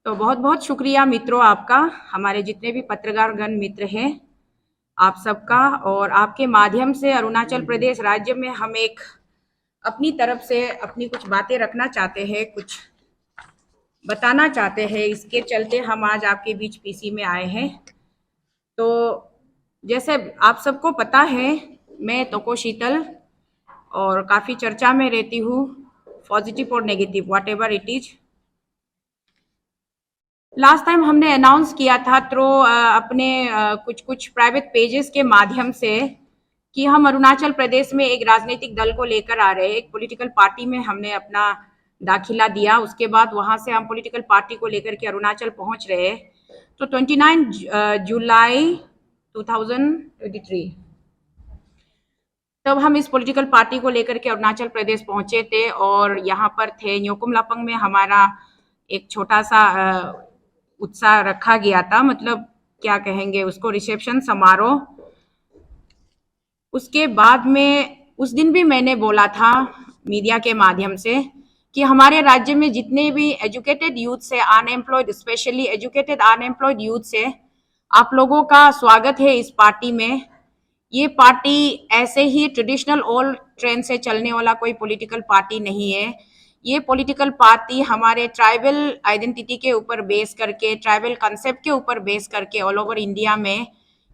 तो बहुत बहुत शुक्रिया मित्रों आपका, हमारे जितने भी पत्रकारगण मित्र हैं आप सबका, और आपके माध्यम से अरुणाचल प्रदेश राज्य में हम एक अपनी तरफ से अपनी कुछ बातें रखना चाहते हैं, कुछ बताना चाहते हैं। इसके चलते हम आज आपके बीच पीसी में आए हैं। तो जैसे आप सबको पता है, मैं तोको शीतल और काफ़ी चर्चा में रहती हूँ, पॉजिटिव और negative what ever it is. Last time हमने अनाउंस किया था थ्रू अपने कुछ प्राइवेट पेजेस के माध्यम से कि हम अरुणाचल प्रदेश में एक राजनीतिक दल को लेकर आ रहे हैं। एक पॉलिटिकल पार्टी में हमने अपना दाखिला दिया, उसके बाद वहां से हम पॉलिटिकल पार्टी को लेकर के अरुणाचल पहुंच रहे हैं। तो 29 जुलाई 2023 तब हम इस पॉलिटिकल पार्टी को लेकर के अरुणाचल प्रदेश पहुंचे थे, और यहाँ पर थे न्योकुम लापंग में हमारा एक छोटा सा उत्साह रखा गया था, मतलब क्या कहेंगे उसको, रिसेप्शन समारोह। उसके बाद में उस दिन भी मैंने बोला था मीडिया के माध्यम से कि हमारे राज्य में जितने भी एजुकेटेड यूथ से unemployed, specially educated unemployed youth से आप लोगों का स्वागत है इस पार्टी में। ये पार्टी ऐसे ही ट्रेडिशनल ओल्ड ट्रेंड से चलने वाला कोई पॉलिटिकल पार्टी नहीं है। ये पॉलिटिकल पार्टी हमारे ट्राइबल आइडेंटिटी के ऊपर बेस करके, ट्राइबल कंसेप्ट के ऊपर बेस करके ऑल ओवर इंडिया में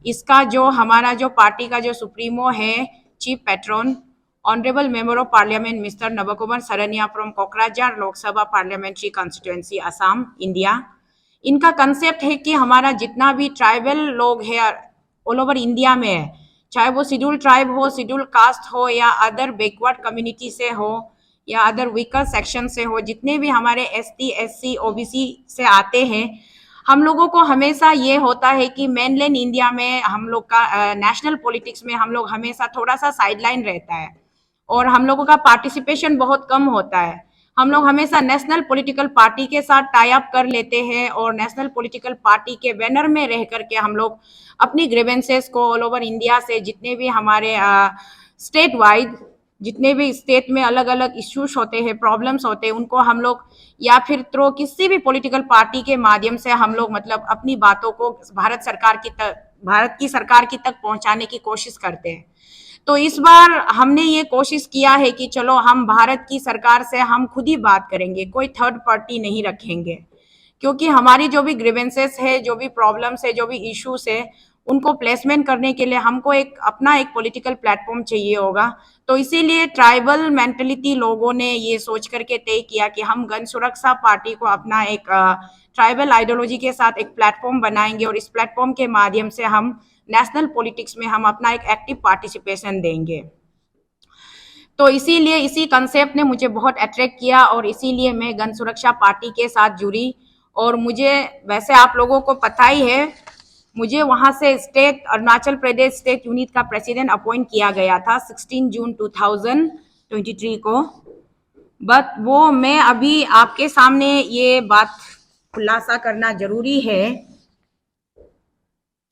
इसका जो हमारा जो पार्टी का जो सुप्रीमो है, chief patron honourable member of parliament mister Nabakumar Sarania from Kokrajhar Lok Sabha parliamentary constituency Assam India, इनका कंसेप्ट है कि हमारा जितना भी ट्राइबल लोग है ऑल ओवर इंडिया में है, चाहे वो शेड्यूल ट्राइब हो, शेड्यूल कास्ट हो, या अदर बैकवर्ड कम्युनिटी से हो, या अदर वीकर सेक्शन से हो, जितने भी हमारे एसटी, एससी, ओबीसी से आते हैं, हम लोगों को हमेशा ये होता है कि मेनलैंड इंडिया में हम लोग का नेशनल पॉलिटिक्स में हम लोग हमेशा थोड़ा सा साइडलाइन रहता है और हम लोगों का पार्टिसिपेशन बहुत कम होता है। हम लोग हमेशा नेशनल पॉलिटिकल पार्टी के साथ टाई अप कर लेते हैं और नेशनल पॉलिटिकल पार्टी के बैनर में रह करके हम लोग अपनी ग्रीवेंसेस को ऑल ओवर इंडिया से, जितने भी हमारे स्टेट वाइड, जितने भी स्टेट में अलग अलग इश्यूज होते हैं, प्रॉब्लम्स होते हैं, उनको हम लोग या फिर थ्रू किसी भी पॉलिटिकल पार्टी के माध्यम से हम लोग मतलब अपनी बातों को भारत की सरकार की तक पहुंचाने की कोशिश करते हैं। तो इस बार हमने ये कोशिश किया है कि चलो हम भारत की सरकार से हम खुद ही बात करेंगे, कोई थर्ड पार्टी नहीं रखेंगे, क्योंकि हमारी जो भी ग्रीवेंसेस है, जो भी प्रॉब्लम्स है, जो भी इश्यूज है, उनको प्लेसमेंट करने के लिए हमको अपना एक पॉलिटिकल प्लेटफॉर्म चाहिए होगा। तो इसीलिए ट्राइबल मेंटलिटी लोगों ने ये सोच करके तय किया कि हम गण सुरक्षा पार्टी को अपना एक ट्राइबल आइडियोलॉजी के साथ एक प्लेटफॉर्म बनाएंगे और इस प्लेटफॉर्म के माध्यम से हम नेशनल पॉलिटिक्स में हम अपना एक एक्टिव पार्टिसिपेशन देंगे। तो इसीलिए इसी कंसेप्ट ने मुझे बहुत अट्रैक्ट किया और इसीलिए मैं गण सुरक्षा पार्टी के साथ जुड़ी। और मुझे वैसे आप लोगों को पता ही है, मुझे वहां से state Arunachal Pradesh state unit का प्रेसिडेंट अपॉइंट किया गया था 16 जून 2023 को। बट वो मैं अभी आपके सामने ये बात खुलासा करना जरूरी है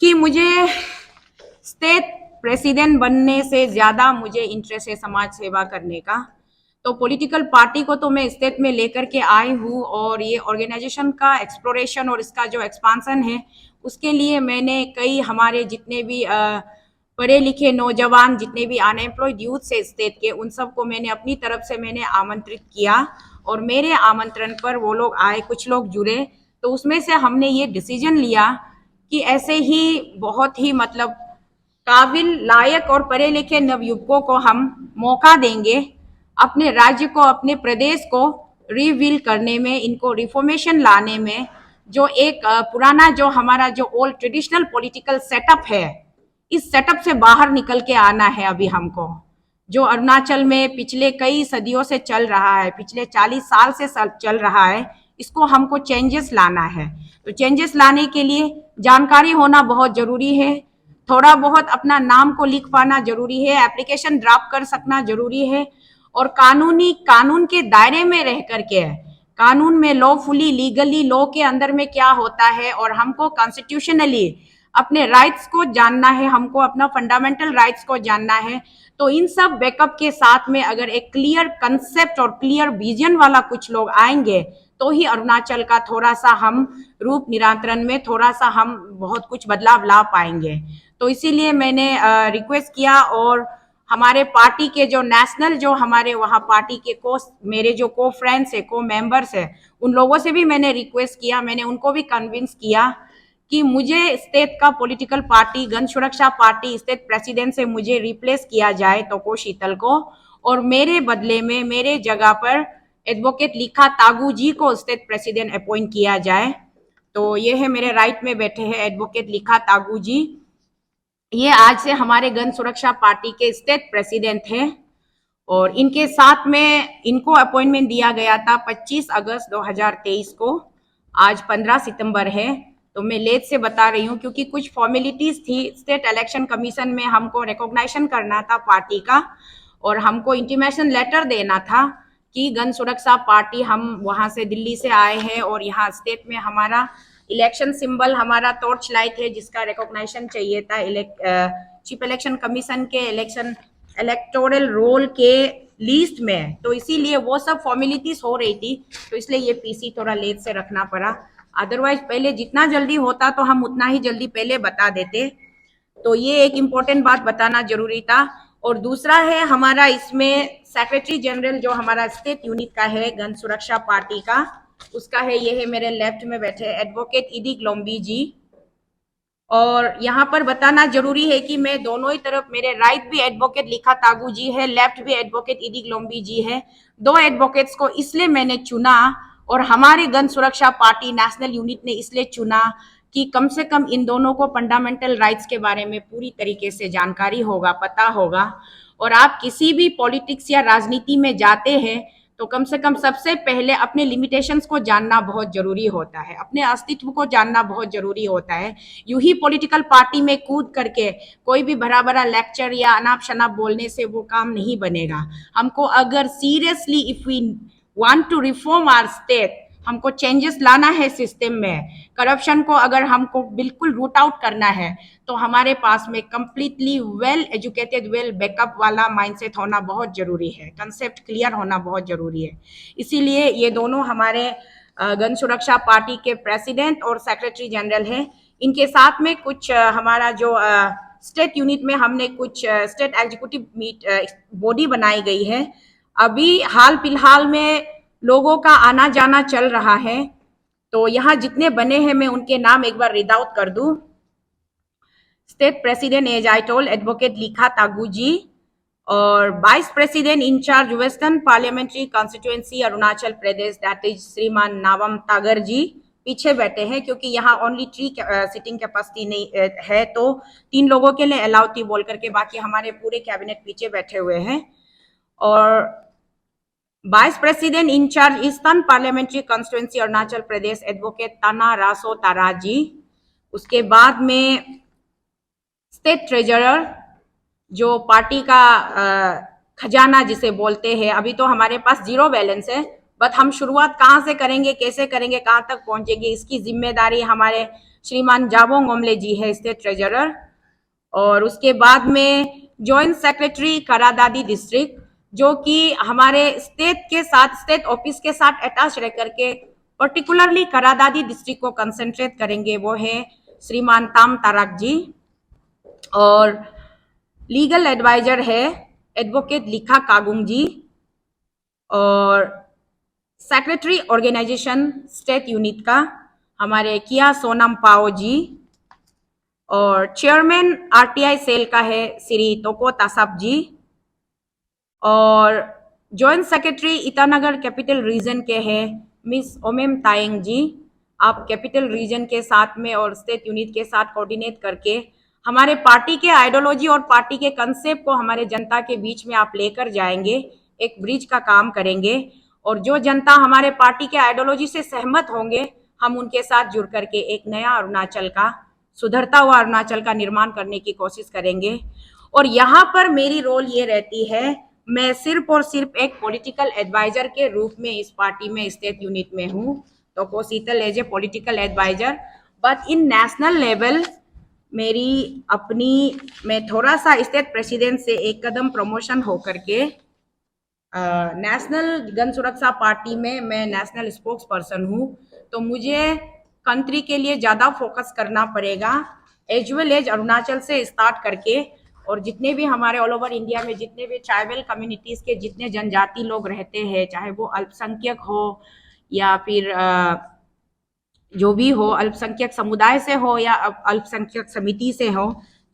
कि मुझे स्टेट प्रेसिडेंट बनने से ज्यादा मुझे इंटरेस्ट है समाज सेवा करने का। तो पॉलिटिकल पार्टी को तो मैं स्टेट में लेकर के आई हूँ और ये ऑर्गेनाइजेशन का एक्सप्लोरेशन और इसका जो एक्सपांसन है उसके लिए मैंने कई हमारे जितने भी पढ़े लिखे नौजवान, जितने भी अनएम्प्लॉयड यूथ से स्टेट के, उन सबको मैंने अपनी तरफ से मैंने आमंत्रित किया और मेरे आमंत्रण पर वो लोग आए, कुछ लोग जुड़े। तो उसमें से हमने ये डिसीजन लिया कि ऐसे ही बहुत ही मतलब काबिल, लायक और पढ़े लिखे नवयुवकों को हम मौका देंगे अपने राज्य को, अपने प्रदेश को रिवील करने में, इनको रिफॉर्मेशन लाने में। जो एक पुराना जो हमारा जो ओल्ड ट्रेडिशनल पॉलिटिकल सेटअप है, इस सेटअप से बाहर निकल के आना है अभी हमको, जो अरुणाचल में पिछले कई सदियों से चल रहा है, पिछले 40 साल से चल रहा है, इसको हमको चेंजेस लाना है। तो चेंजेस लाने के लिए जानकारी होना बहुत जरूरी है, थोड़ा बहुत अपना नाम को लिख पाना जरूरी है, एप्लीकेशन ड्राफ्ट कर सकना जरूरी है, और कानून के दायरे में रह करके, कानून में लॉफुली, लीगली, लॉ के अंदर में क्या होता है, और हमको कॉन्स्टिट्यूशनली अपने राइट्स को जानना है, हमको अपना फंडामेंटल राइट्स को जानना है। तो इन सब बैकअप के साथ में अगर एक क्लियर कंसेप्ट और क्लियर विजन वाला कुछ लोग आएंगे तो ही अरुणाचल का थोड़ा सा हम रूप निरांतरण में थोड़ा सा हम बहुत कुछ बदलाव ला पाएंगे। तो इसीलिए मैंने रिक्वेस्ट किया, और हमारे पार्टी के जो नेशनल जो हमारे वहाँ पार्टी के मेरे जो को फ्रेंड्स है, को मेंबर्स है, उन लोगों से भी मैंने रिक्वेस्ट किया, मैंने उनको भी कन्विंस किया कि मुझे स्टेट का पॉलिटिकल पार्टी गण सुरक्षा पार्टी स्टेट प्रेसिडेंट से मुझे रिप्लेस किया जाए तो शीतल को, और मेरे बदले में मेरे जगह पर एडवोकेट लिखा तागू जी को स्टेट प्रेसिडेंट अपॉइंट किया जाए। तो ये है मेरे राइट में बैठे हैं एडवोकेट लिखा तागू जी, ये आज से हमारे गण सुरक्षा पार्टी के स्टेट प्रेसिडेंट हैं, और इनके साथ में इनको अपॉइंटमेंट दिया गया था 25 अगस्त 2023 को। आज 15 सितंबर है, तो मैं लेट से बता रही हूँ क्योंकि कुछ फॉर्मेलिटीज थी। स्टेट इलेक्शन कमीशन में हमको रिकॉग्निशन करना था पार्टी का, और हमको इंटीमेशन लेटर देना था कि गण सुरक्षा पार्टी हम वहां से दिल्ली से आए हैं, और यहाँ स्टेट में हमारा इलेक्शन सिंबल हमारा टॉर्च लाइट है जिसका रिकॉग्निशन चाहिए था चीफ इलेक्शन कमीशन के इलेक्टोरल रोल के लिस्ट में। तो इसीलिए वो सब फॉर्मेलिटीज हो रही थी, तो इसलिए ये पीसी थोड़ा लेट से रखना पड़ा। अदरवाइज पहले जितना जल्दी होता तो हम उतना ही जल्दी पहले बता देते। तो ये एक इम्पोर्टेंट बात बताना जरूरी था। और दूसरा है हमारा इसमें सेक्रेटरी जनरल जो हमारा स्टेट यूनिट का है गण सुरक्षा पार्टी का, उसका है, ये है मेरे लेफ्ट में बैठे एडवोकेट इडी ग्लोम्बी जी। और यहाँ पर बताना जरूरी है कि मैं दोनों ही तरफ, मेरे राइट भी एडवोकेट लिखा तागू जी है, लेफ्ट भी एडवोकेट इडी ग्लोम्बी जी है। दो एडवोकेट्स को इसलिए मैंने चुना, और हमारे गण सुरक्षा पार्टी नेशनल यूनिट ने इसलिए चुना कि कम से कम इन दोनों को फंडामेंटल राइट्स के बारे में पूरी तरीके से जानकारी होगा, पता होगा। और आप किसी भी पॉलिटिक्स या राजनीति में जाते हैं तो कम से कम सबसे पहले अपने लिमिटेशंस को जानना बहुत जरूरी होता है, अपने अस्तित्व को जानना बहुत जरूरी होता है। यूं ही पॉलिटिकल पार्टी में कूद करके कोई भी भरा भरा लेक्चर या अनाप शनाप बोलने से वो काम नहीं बनेगा। हमको अगर seriously if we want to reform our state, हमको चेंजेस लाना है सिस्टम में, करप्शन को अगर हमको बिल्कुल रूट आउट करना है, तो हमारे पास में completely well educated well backup वाला माइंडसेट होना बहुत जरूरी है, कंसेप्ट क्लियर होना बहुत जरूरी है। इसीलिए ये दोनों हमारे गण सुरक्षा पार्टी के प्रेसिडेंट और सेक्रेटरी जनरल हैं। इनके साथ में कुछ हमारा जो स्टेट यूनिट में हमने कुछ स्टेट एग्जीक्यूटिव बॉडी बनाई गई है। अभी हाल फिलहाल में लोगों का आना जाना चल रहा है, तो यहाँ जितने बने हैं मैं उनके नाम एक बार रीड आउट कर दूं। State president as I told advocate Likha Tagu ji, और vice president incharge western parliamentary constituency Arunachal Pradesh that is Shriman नावम तागर जी पीछे बैठे हैं, क्योंकि यहाँ ओनली 3 सीटिंग कैपेसिटी नहीं है, तो 3 लोगों के लिए अलाउ थी बोल करके, बाकी हमारे पूरे कैबिनेट पीछे बैठे हुए हैं। और vice president incharge eastern parliamentary constituency Arunachal Pradesh advocate Tana Raso तारा जी। उसके बाद में स्टेट ट्रेजरर जो पार्टी का खजाना जिसे बोलते हैं, अभी तो हमारे पास 0 बैलेंस है, बट हम शुरुआत कहाँ से करेंगे, कैसे करेंगे, कहाँ तक पहुंचेंगे, इसकी जिम्मेदारी हमारे श्रीमान जाबोंग ओमले जी है, स्टेट ट्रेजरर। और उसके बाद में जॉइंट सेक्रेटरी करादादी डिस्ट्रिक्ट, जो कि हमारे स्टेट के साथ, स्टेट ऑफिस के साथ अटैच रह करके पर्टिकुलरली करादादी डिस्ट्रिक्ट को कंसंट्रेट करेंगे, वो है श्रीमान ताम ताराक जी। और लीगल एडवाइजर है एडवोकेट लिखा कागुंग जी। और सेक्रेटरी ऑर्गेनाइजेशन स्टेट यूनिट का हमारे किया सोनम पाओ जी। और चेयरमैन आरटीआई सेल का है श्री तोको तासाप जी। और joint secretary Itanagar capital region के हैं मिस ओमेम तायंग जी। आप कैपिटल रीजन के साथ में और स्टेट यूनिट के साथ कोऑर्डिनेट करके हमारे पार्टी के आइडियोलॉजी और पार्टी के कंसेप्ट को हमारे जनता के बीच में आप लेकर जाएंगे, एक ब्रिज का काम करेंगे। और जो जनता हमारे पार्टी के आइडियोलॉजी से सहमत होंगे, हम उनके साथ जुड़ करके एक नया अरुणाचल का, सुधरता हुआ अरुणाचल का निर्माण करने की कोशिश करेंगे। और यहाँ पर मेरी रोल ये रहती है, मैं सिर्फ और सिर्फ एक पॉलिटिकल एडवाइजर के रूप में इस पार्टी में स्टेट यूनिट में हूँ, तो को Sheetal as a political adviser. But in national level मेरी अपनी, मैं थोड़ा सा स्टेट प्रेसिडेंट से एक कदम प्रमोशन होकर के नेशनल गन सुरक्षा पार्टी में मैं नेशनल स्पोक्स पर्सन हूँ, तो मुझे कंट्री के लिए ज़्यादा फोकस करना पड़ेगा, एज वेल एज अरुणाचल से स्टार्ट करके। और जितने भी हमारे ऑल ओवर इंडिया में जितने भी ट्राइबल कम्युनिटीज़ के जितने जनजाति लोग रहते हैं, चाहे वो अल्पसंख्यक हो या फिर जो भी हो, अल्पसंख्यक समुदाय से हो या अल्पसंख्यक समिति से हो,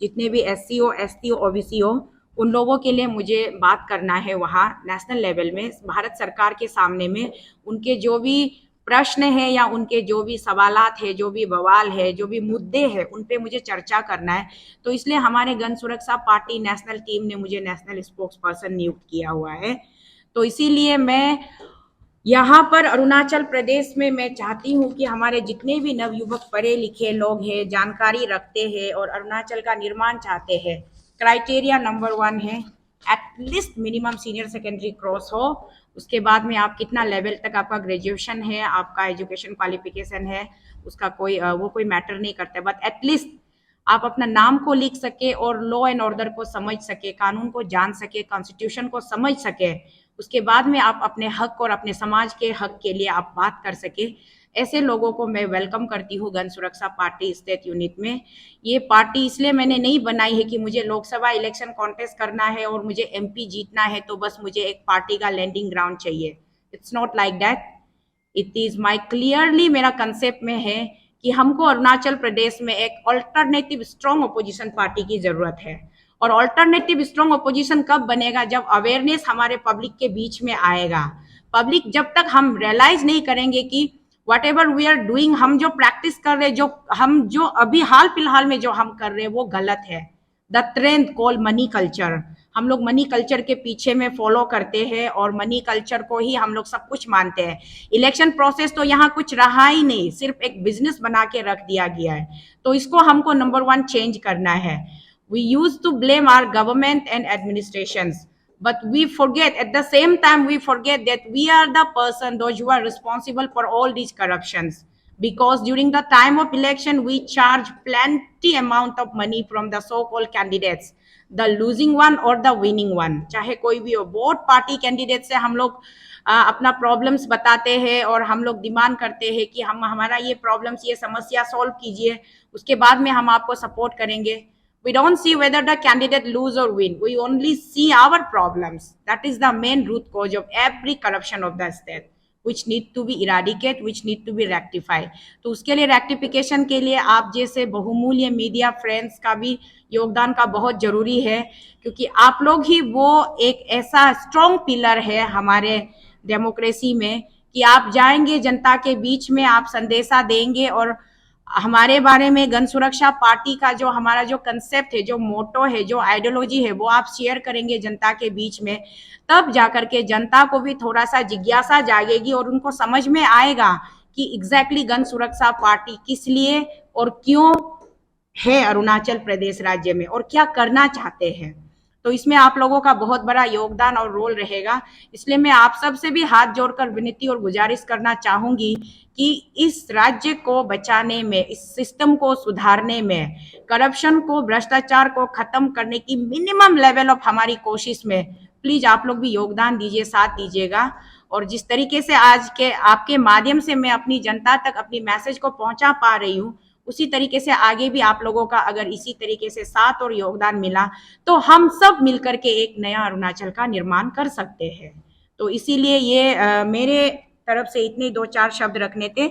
जितने भी एससी हो, एसटी हो, ओबीसी हो, उन लोगों के लिए मुझे बात करना है वहाँ नेशनल लेवल में, भारत सरकार के सामने में। उनके जो भी प्रश्न है या उनके जो भी सवालात है, जो भी बवाल है, जो भी मुद्दे हैं, उन पे मुझे चर्चा करना है। तो इसलिए हमारे गन सुरक्षा पार्टी नेशनल टीम ने मुझे नेशनल स्पोक्स पर्सन नियुक्त किया हुआ है। तो इसीलिए मैं यहाँ पर अरुणाचल प्रदेश में मैं चाहती हूँ कि हमारे जितने भी नवयुवक पढ़े लिखे लोग हैं, जानकारी रखते हैं और अरुणाचल का निर्माण चाहते हैं, क्राइटेरिया नंबर 1 है at least minimum senior secondary cross हो। उसके बाद में आप कितना लेवल तक आपका ग्रेजुएशन है, आपका एजुकेशन क्वालिफिकेशन है, उसका कोई मैटर नहीं करता, बट एटलीस्ट आप अपना नाम को लिख सके और लॉ एंड ऑर्डर को समझ सके, कानून को जान सके, कॉन्स्टिट्यूशन को समझ सके। उसके बाद में आप अपने हक और अपने समाज के हक के लिए आप बात कर सके। ऐसे लोगों को मैं वेलकम करती हूँ गन सुरक्षा पार्टी स्टेट यूनिट में। ये पार्टी इसलिए मैंने नहीं बनाई है कि मुझे लोकसभा इलेक्शन कॉन्टेस्ट करना है और मुझे एमपी जीतना है तो बस मुझे एक पार्टी का लैंडिंग ग्राउंड चाहिए। It's not like that. It is my clearly मेरा कंसेप्ट में है कि हमको अरुणाचल प्रदेश में एक ऑल्टरनेटिव स्ट्रॉन्ग अपोजिशन पार्टी की जरूरत है। और ऑल्टरनेटिव स्ट्रॉन्ग अपोजिशन कब बनेगा? जब अवेयरनेस हमारे पब्लिक के बीच में आएगा। पब्लिक जब तक हम रियलाइज नहीं करेंगे कि whatever we are doing, हम जो प्रैक्टिस कर रहे, जो अभी हाल फिलहाल में जो हम कर रहे हैं वो गलत है। The trend call money culture, हम लोग मनी कल्चर के पीछे में फॉलो करते हैं और मनी कल्चर को ही हम लोग सब कुछ मानते हैं। इलेक्शन प्रोसेस तो यहाँ कुछ रहा ही नहीं, सिर्फ एक बिजनेस बना के रख दिया गया है। तो इसको हमको नंबर 1 चेंज करना है। We used to blame our government and administrations, but we forget, at the same time we forget that we are the person, those who are responsible for all these corruptions, because during the time of election we charge plenty amount of money from the so called candidates, the losing one or the winning one, चाहे कोई भी हो। Vote party candidate से हम लोग अपना problems बताते हैं और हम लोग डिमांड करते हैं कि हमारा ये प्रॉब्लम्स, ये समस्या सॉल्व कीजिए, उसके बाद में हम आपको सपोर्ट करेंगे। We don't see whether the candidate lose or win. We only see our problems. That is the main root cause of every corruption of the state, which need to be eradicated, which need to be rectified. तो उसके लिए rectification के लिए आप जैसे बहुमूल्य media friends का भी योगदान का बहुत जरूरी है, क्योंकि आप लोग ही वो एक ऐसा स्ट्रॉन्ग पिलर है हमारे डेमोक्रेसी में कि आप जाएंगे जनता के बीच में, आप संदेशा देंगे और हमारे बारे में, गन सुरक्षा पार्टी का जो हमारा जो कंसेप्ट है, जो मोटो है, जो आइडियोलॉजी है, वो आप शेयर करेंगे जनता के बीच में। तब जाकर के जनता को भी थोड़ा सा जिज्ञासा जागेगी और उनको समझ में आएगा कि एग्जैक्टली गन सुरक्षा पार्टी किस लिए और क्यों है अरुणाचल प्रदेश राज्य में और क्या करना चाहते हैं। तो इसमें आप लोगों का बहुत बड़ा योगदान और रोल रहेगा। इसलिए मैं आप सबसे भी हाथ जोड़कर विनती और गुजारिश करना चाहूंगी कि इस राज्य को बचाने में, इस सिस्टम को सुधारने में, करप्शन को, भ्रष्टाचार को खत्म करने की मिनिमम लेवल ऑफ हमारी कोशिश में प्लीज आप लोग भी योगदान दीजिए, साथ दीजिएगा। और जिस तरीके से आज के आपके माध्यम से मैं अपनी जनता तक अपनी मैसेज को पहुंचा पा रही हूँ, उसी तरीके से आगे भी आप लोगों का अगर इसी तरीके से साथ और योगदान मिला तो हम सब मिलकर के एक नया अरुणाचल का निर्माण कर सकते हैं। तो इसीलिए ये मेरे तरफ से इतने 2-4 शब्द रखने थे।